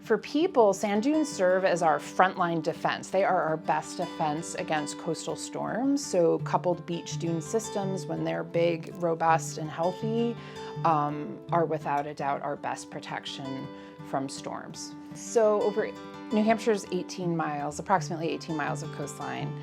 For people, sand dunes serve as our frontline defense. They are our best defense against coastal storms. So coupled beach dune systems, when they're big, robust, and healthy, are without a doubt our best protection from storms. So over New Hampshire's 18 miles, approximately 18 miles of coastline,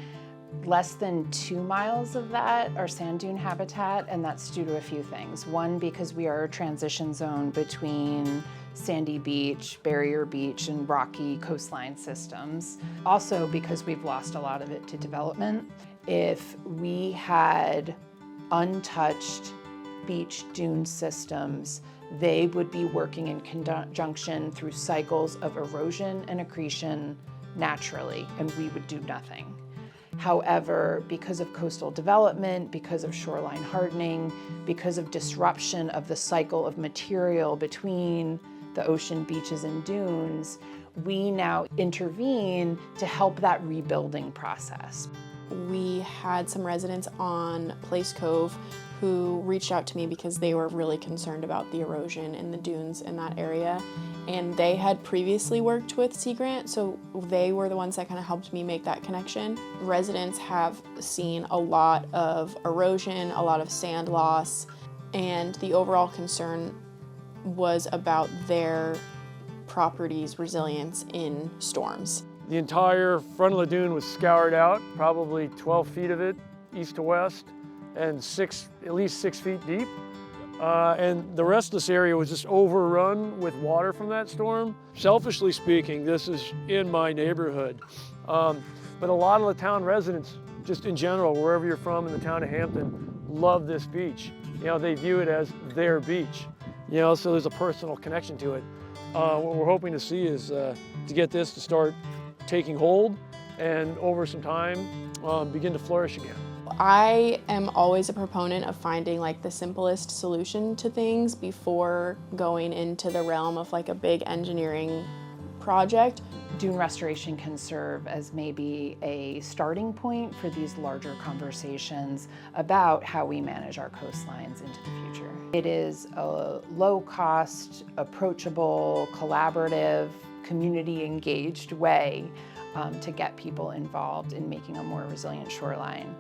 less than 2 miles of that are sand dune habitat, and that's due to a few things. One, because we are a transition zone between sandy beach, barrier beach, and rocky coastline systems. Also because we've lost a lot of it to development. If we had untouched beach dune systems, they would be working in conjunction through cycles of erosion and accretion naturally, and we would do nothing. However, because of coastal development, because of shoreline hardening, because of disruption of the cycle of material between the ocean, beaches, and dunes, we now intervene to help that rebuilding process. We had some residents on Place Cove who reached out to me because they were really concerned about the erosion in the dunes in that area. And they had previously worked with Sea Grant, so they were the ones that kind of helped me make that connection. Residents have seen a lot of erosion, a lot of sand loss, and the overall concern was about their property's resilience in storms. The entire front of the dune was scoured out, probably 12 feet of it, east to west, and at least 6 feet deep. And the rest of this area was just overrun with water from that storm. Selfishly speaking, this is in my neighborhood. But a lot of the town residents, just in general, wherever you're from in the town of Hampton, love this beach. You know, they view it as their beach. You know, so there's a personal connection to it. What we're hoping to see is to get this to start taking hold and over some time begin to flourish again. I am always a proponent of finding like the simplest solution to things before going into the realm of like a big engineering project. Dune restoration can serve as maybe a starting point for these larger conversations about how we manage our coastlines into the future. It is a low-cost, approachable, collaborative, community-engaged way to get people involved in making a more resilient shoreline.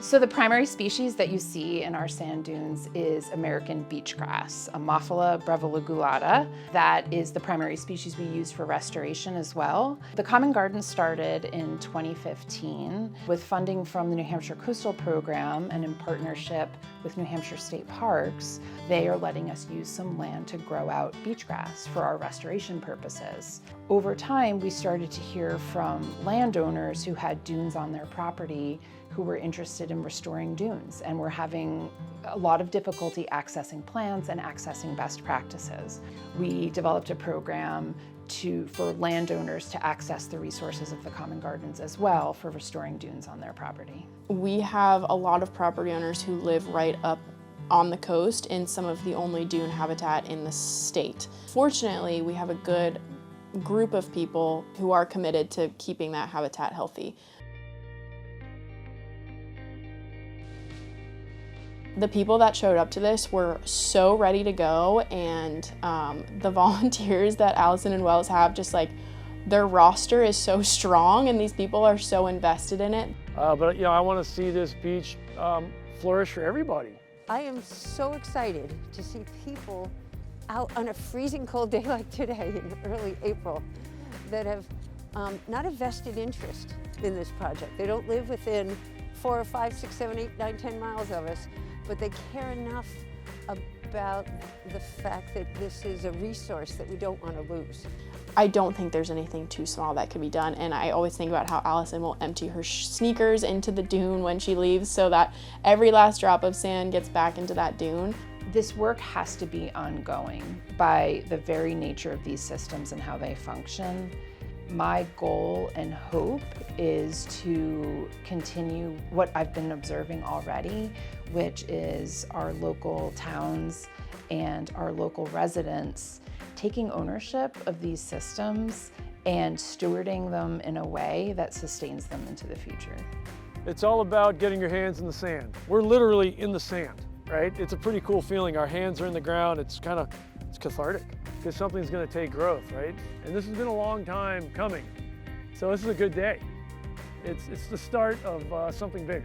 So the primary species that you see in our sand dunes is American beachgrass, Ammophila breviligulata. That is the primary species we use for restoration as well. The Common Garden started in 2015 with funding from the New Hampshire Coastal Program, and in partnership with New Hampshire State Parks, they are letting us use some land to grow out beachgrass for our restoration purposes. Over time, we started to hear from landowners who had dunes on their property who were interested in restoring dunes and were having a lot of difficulty accessing plans and accessing best practices. We developed a program for landowners to access the resources of the Common Gardens as well for restoring dunes on their property. We have a lot of property owners who live right up on the coast in some of the only dune habitat in the state. Fortunately, we have a good group of people who are committed to keeping that habitat healthy. The people that showed up to this were so ready to go, and the volunteers that Allison and Wells have, just like their roster is so strong and these people are so invested in it. But you know, I want to see this beach flourish for everybody. I am so excited to see people out on a freezing cold day like today in early April that have not a vested interest in this project. They don't live within 4 or 5, 6, 7, 8, 9, 10 miles of us, but they care enough about the fact that this is a resource that we don't want to lose. I don't think there's anything too small that could be done, and I always think about how Allison will empty her sneakers into the dune when she leaves so that every last drop of sand gets back into that dune. This work has to be ongoing by the very nature of these systems and how they function. My goal and hope is to continue what I've been observing already, which is our local towns and our local residents taking ownership of these systems and stewarding them in a way that sustains them into the future. It's all about getting your hands in the sand. We're literally in the sand. right? It's a pretty cool feeling. Our hands are in the ground. It's cathartic because something's going to take growth, right? And this has been a long time coming. So this is a good day. It's the start of something bigger.